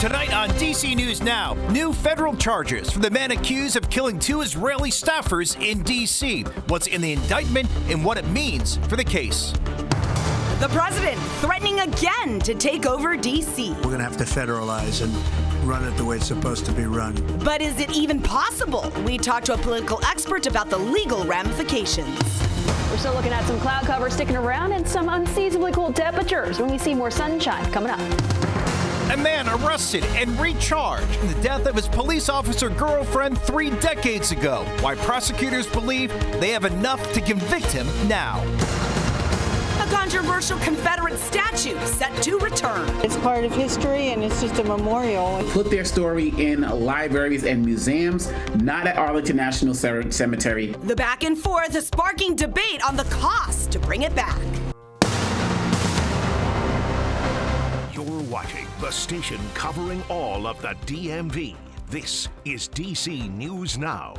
Tonight on DC News Now, new federal charges for the man accused of killing 2 Israeli staffers in DC. What's in the indictment and what it means for the case. The president threatening again to take over DC. We're going to have to federalize and run it the way it's supposed to be run. But is it even possible? We talked to a political expert about the legal ramifications. We're still looking at some cloud cover sticking around and some unseasonably cool temperatures when we see more sunshine coming up. A man arrested and recharged in the death of his police officer girlfriend 3 decades ago. Why prosecutors believe they have enough to convict him now. A controversial Confederate statue set to return. It's part of history and it's just a memorial. Put their story in libraries and museums, not at Arlington National Cemetery. The back and forth is sparking debate on the cost to bring it back. You're watching the station covering all of the DMV. This is DC News Now.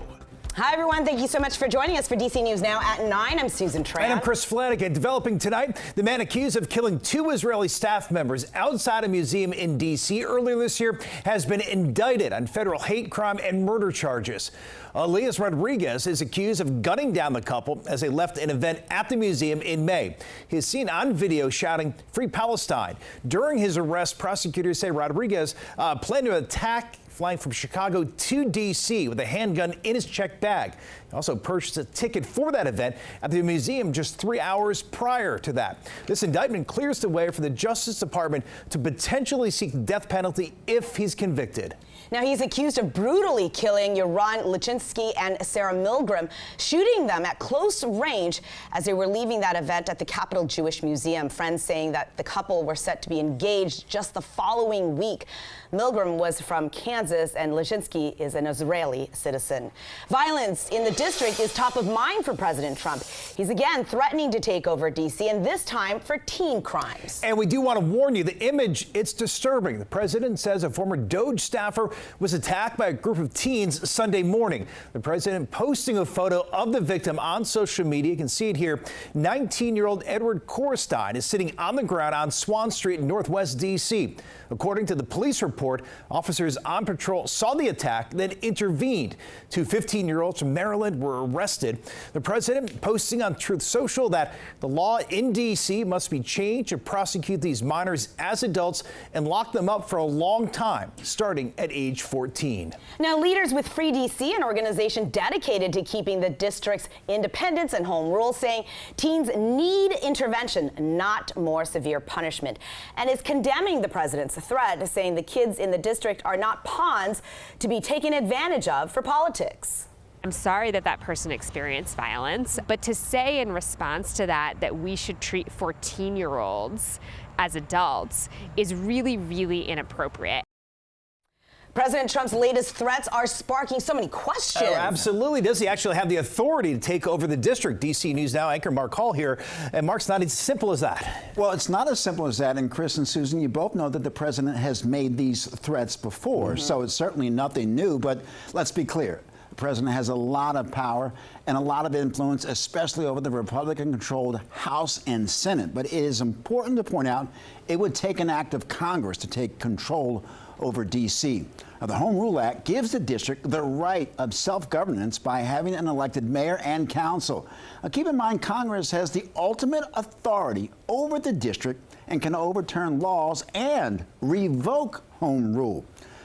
Hi, everyone. Thank you so much for joining us for DC News Now at 9. I'm Susan Tran. And I'm Chris Flanagan. Developing tonight, the man accused of killing 2 Israeli staff members outside a museum in D.C. earlier this year has been indicted on federal hate crime and murder charges. Elias Rodriguez is accused of gunning down the couple as they left an event at the museum in May. He's seen on video shouting, "Free Palestine." During his arrest, prosecutors say Rodriguez planned to attack flying from Chicago to D.C. with a handgun in his checked bag. He also purchased a ticket for that event at the museum just 3 hours prior to that. This indictment clears the way for the Justice Department to potentially seek the death penalty if he's convicted. Now, he's accused of brutally killing Yaron Lichinsky and Sarah Milgram, shooting them at close range as they were leaving that event at the Capitol Jewish Museum. Friends saying that the couple were set to be engaged just the following week. Milgram was from Kansas and Lichinsky is an Israeli citizen. Violence in the district is top of mind for President Trump. He's again threatening to take over D.C. and this time for teen crimes. And we do want to warn you, the image, it's disturbing. The president says a former DOJ staffer was attacked by a group of teens Sunday morning. The president posting a photo of the victim on social media. You can see it here. 19-year-old Edward Korstein is sitting on the ground on Swan Street in Northwest D.C. According to the police report, officers on patrol saw the attack, then intervened. 2 15-year-olds from Maryland were arrested. The president posting on Truth Social that the law in D.C. must be changed to prosecute these minors as adults and lock them up for a long time, starting at age 14. Now, leaders with Free D.C., an organization dedicated to keeping the district's independence and home rule, saying teens need intervention, not more severe punishment, and is condemning the president's threat, saying the kids in the district are not pawns to be taken advantage of for politics. I'm sorry that that person experienced violence, but to say in response to that we should treat 14-year-olds as adults is really, really inappropriate. President Trump's latest threats are sparking so many questions. Oh, absolutely. Does he actually have the authority to take over the district? DC News Now anchor Mark Hall here. And Mark's not as simple as that. Well, it's not as simple as that. And Chris and Susan, you both know that the president has made these threats before. So it's certainly nothing new. But let's be clear. The president has a lot of power and a lot of influence, especially over the Republican-controlled House and Senate. But it is important to point out it would take an act of Congress to take control over D.C. Now, the Home Rule Act gives the district the right of self-governance by having an elected mayor and council. Now, keep in mind, Congress has the ultimate authority over the district and can overturn laws and revoke Home Rule.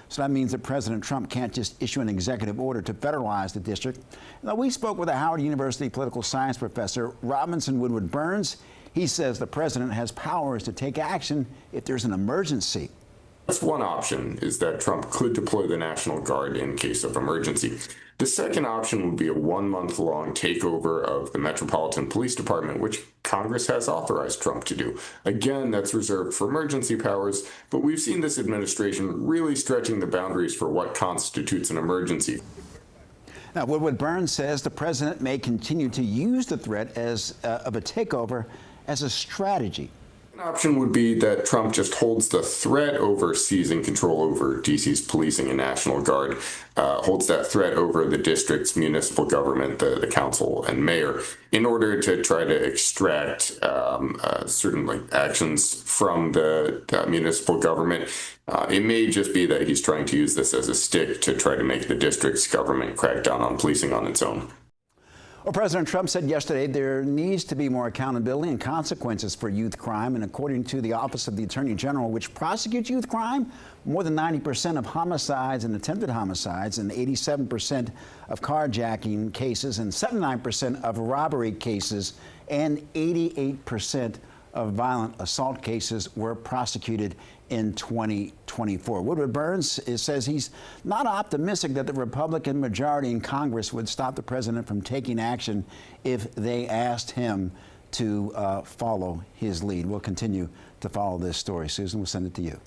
So that means that President Trump can't just issue an executive order to federalize the district. Now, we spoke with a Howard University political science professor, Robinson Woodward Burns. He says the president has powers to take action if there's an emergency. That's one option, is that Trump could deploy the National Guard in case of emergency. The second option would be a 1-month-long takeover of the Metropolitan Police Department, which Congress has authorized Trump to do. Again, that's reserved for emergency powers, but we've seen this administration really stretching the boundaries for what constitutes an emergency. Now, Woodward Burns says the president may continue to use the threat of a takeover as a strategy. An option would be that Trump just holds the threat over seizing control over D.C.'s policing and National Guard, holds that threat over the district's municipal government, the council and mayor, in order to try to extract certain actions from the municipal government. It may just be that he's trying to use this as a stick to try to make the district's government crack down on policing on its own. Well, President Trump said yesterday there needs to be more accountability and consequences for youth crime. And according to the Office of the Attorney General, which prosecutes youth crime, more than 90% of homicides and attempted homicides, and 87% of carjacking cases, and 79% of robbery cases, and 88% of violent assault cases were prosecuted in 2024. Woodward Burns says he's not optimistic that the Republican majority in Congress would stop the president from taking action if they asked him to follow his lead. We'll continue to follow this story. Susan, we'll send it to you.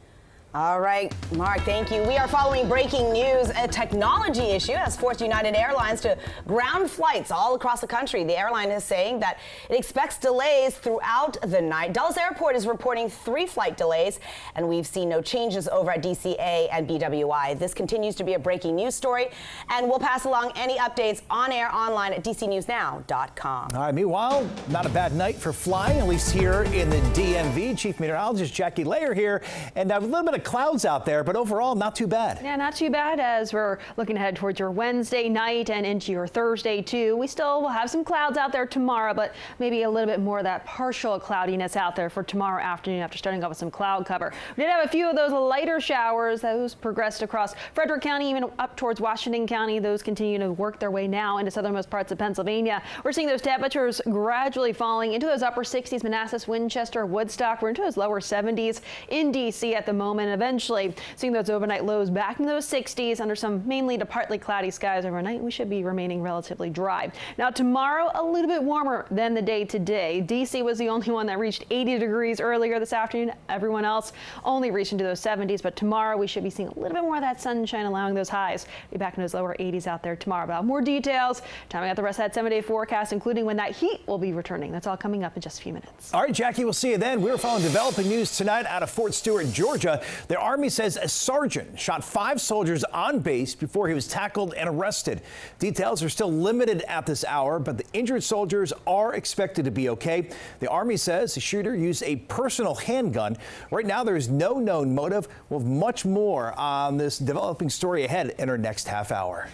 All right, Mark, thank you. We are following breaking news. A technology issue has forced United Airlines to ground flights all across the country. The airline is saying that it expects delays throughout the night. Dulles Airport is reporting 3 flight delays, and we've seen no changes over at DCA and BWI. This continues to be a breaking news story, and we'll pass along any updates on air online at dcnewsnow.com. All right, meanwhile, not a bad night for flying, at least here in the DMV. Chief Meteorologist Jackie Layer here, and a little bit of clouds out there, but overall not too bad. Yeah, not too bad as we're looking ahead towards your Wednesday night and into your Thursday too. We still will have some clouds out there tomorrow, but maybe a little bit more of that partial cloudiness out there for tomorrow afternoon after starting off with some cloud cover. We did have a few of those lighter showers. Those progressed across Frederick County, even up towards Washington County. Those continue to work their way now into southernmost parts of Pennsylvania. We're seeing those temperatures gradually falling into those upper 60s, Manassas, Winchester, Woodstock. We're into those lower 70s in D.C. at the moment. Eventually seeing those overnight lows back in those 60s under some mainly to partly cloudy skies overnight. We should be remaining relatively dry. Now tomorrow, a little bit warmer than the day today. DC was the only one that reached 80 degrees earlier this afternoon. Everyone else only reached into those 70s, but tomorrow we should be seeing a little bit more of that sunshine, allowing those highs be back in those lower 80s out there tomorrow. About more details, timing out the rest of that 7-day forecast, including when that heat will be returning. That's all coming up in just a few minutes. All right, Jackie, we'll see you then. We're following developing news tonight out of Fort Stewart, Georgia. The Army says a sergeant shot 5 soldiers on base before he was tackled and arrested. Details are still limited at this hour, but the injured soldiers are expected to be okay. The Army says the shooter used a personal handgun. Right now, there is no known motive. We'll have much more on this developing story ahead in our next half hour.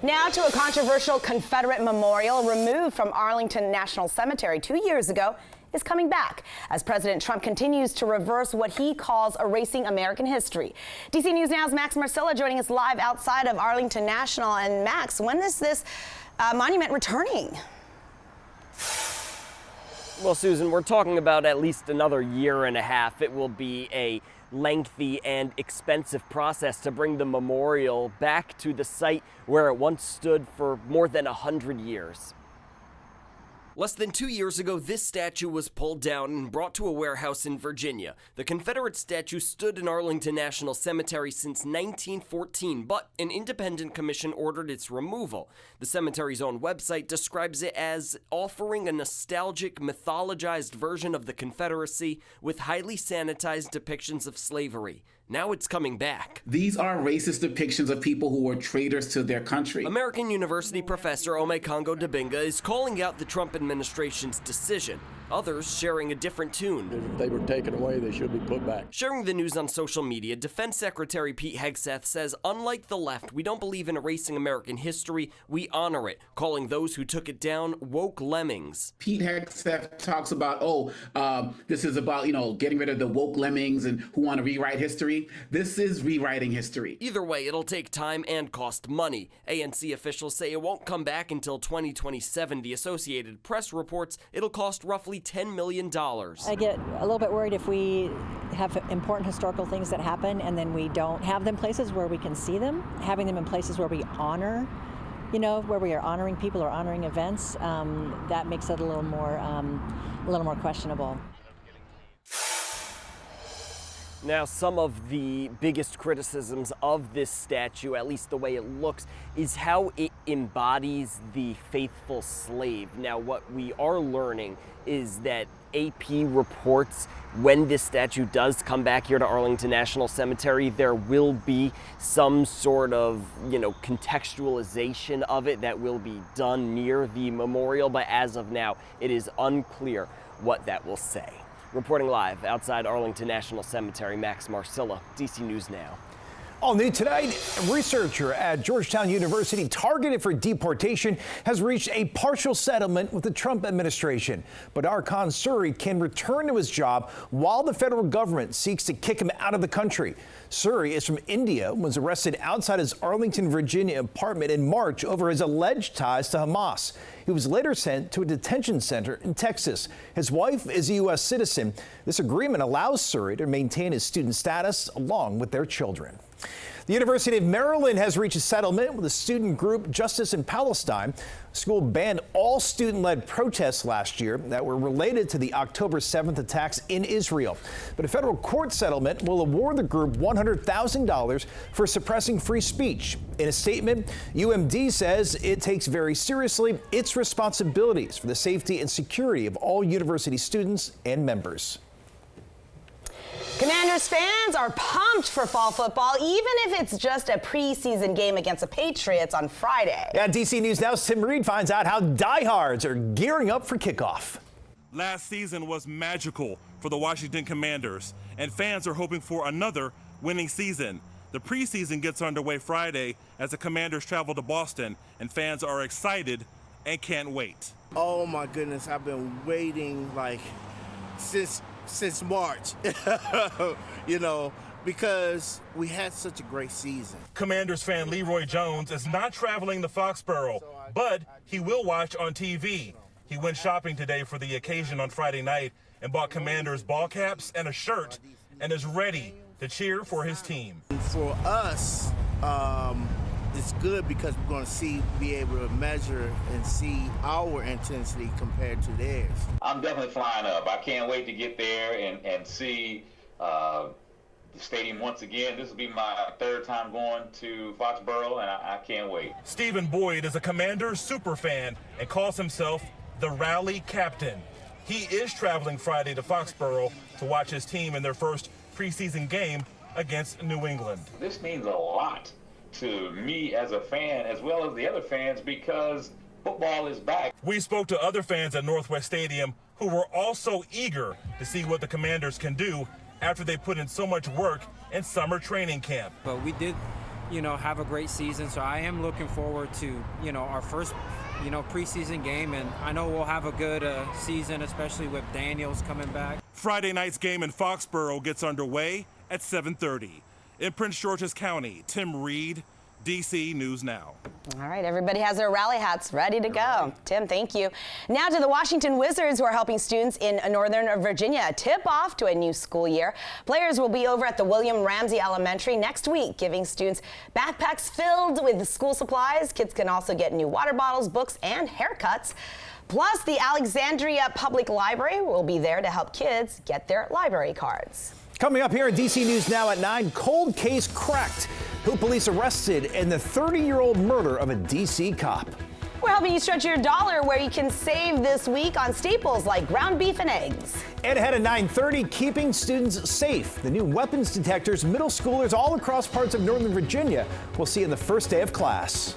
Now to a controversial Confederate memorial removed from Arlington National Cemetery 2 years ago is coming back as President Trump continues to reverse what he calls erasing American history. DC News Now's Max Marcilla joining us live outside of Arlington National. And Max, when is this monument returning? Well, Susan, we're talking about at least another year and a half. It will be a lengthy and expensive process to bring the memorial back to the site where it once stood for more than 100 years. Less than 2 years ago, this statue was pulled down and brought to a warehouse in Virginia. The Confederate statue stood in Arlington National Cemetery since 1914, but an independent commission ordered its removal. The cemetery's own website describes it as offering a nostalgic, mythologized version of the Confederacy with highly sanitized depictions of slavery. Now it's coming back. These are racist depictions of people who were traitors to their country. American University professor Ome Congo Dibinga is calling out the Trump administration's decision. Others sharing a different tune. If they were taken away, they should be put back. Sharing the news on social media, Defense Secretary Pete Hegseth says, unlike the left, we don't believe in erasing American history, we honor it, calling those who took it down woke lemmings. Pete Hegseth talks about, this is about, getting rid of the woke lemmings and who want to rewrite history. This is rewriting history. Either way, it'll take time and cost money. ANC officials say it won't come back until 2027. The Associated Press reports it'll cost roughly $10 million. I get a little bit worried if we have important historical things that happen and then we don't have them places where we can see them. Having them in places where we honor, where we are honoring people or honoring events, that makes it a little more questionable. Now, some of the biggest criticisms of this statue, at least the way it looks, is how it embodies the faithful slave. Now, what we are learning is that AP reports when this statue does come back here to Arlington National Cemetery, there will be some sort of, contextualization of it that will be done near the memorial, but as of now, it is unclear what that will say. Reporting live outside Arlington National Cemetery, Max Marcilla, DC News Now. All new tonight, a researcher at Georgetown University targeted for deportation has reached a partial settlement with the Trump administration. But Arkan Suri can return to his job while the federal government seeks to kick him out of the country. Suri is from India, was arrested outside his Arlington, Virginia apartment in March over his alleged ties to Hamas. He was later sent to a detention center in Texas. His wife is a U.S. citizen. This agreement allows Suri to maintain his student status along with their children. The University of Maryland has reached a settlement with the student group Justice in Palestine. The school banned all student-led protests last year that were related to the October 7th attacks in Israel. But a federal court settlement will award the group $100,000 for suppressing free speech. In a statement, UMD says it takes very seriously its responsibilities for the safety and security of all university students and members. Commanders fans are pumped for fall football, even if it's just a preseason game against the Patriots on Friday. Yeah, DC News Now's Tim Reed finds out how diehards are gearing up for kickoff. Last season was magical for the Washington Commanders, and fans are hoping for another winning season. The preseason gets underway Friday as the Commanders travel to Boston, and fans are excited and can't wait. Oh my goodness, I've been waiting since March, because we had such a great season. Commanders fan Leroy Jones is not traveling to Foxborough, but he will watch on TV. He went shopping today for the occasion on Friday night and bought Commanders ball caps and a shirt and is ready to cheer for his team. For us, it's good because we're going to be able to measure and see our intensity compared to theirs. I'm definitely flying up. I can't wait to get there and see the stadium once again. This will be my third time going to Foxborough, and I can't wait. Stephen Boyd is a Commanders super fan and calls himself the rally captain. He is traveling Friday to Foxborough to watch his team in their first preseason game against New England. This means a lot to me as a fan, as well as the other fans, because football is back. We spoke to other fans at Northwest Stadium who were also eager to see what the Commanders can do after they put in so much work in summer training camp. But we did, have a great season, so I am looking forward to, our first, preseason game, and I know we'll have a good season, especially with Daniels coming back. Friday night's game in Foxborough gets underway at 7:30. In Prince George's County, Tim Reed, DC News Now. All right, everybody has their rally hats ready to go. Tim, thank you. Now to the Washington Wizards, who are helping students in Northern Virginia tip off to a new school year. Players will be over at the William Ramsey Elementary next week, giving students backpacks filled with school supplies. Kids can also get new water bottles, books, and haircuts. Plus, the Alexandria Public Library will be there to help kids get their library cards. Coming up here at DC News Now at 9, cold case cracked. Who police arrested in the 30-year-old murder of a DC cop. We're helping you stretch your dollar where you can save this week on staples like ground beef and eggs. And ahead at 9:30, keeping students safe. The new weapons detectors middle schoolers all across parts of Northern Virginia will see in the first day of class.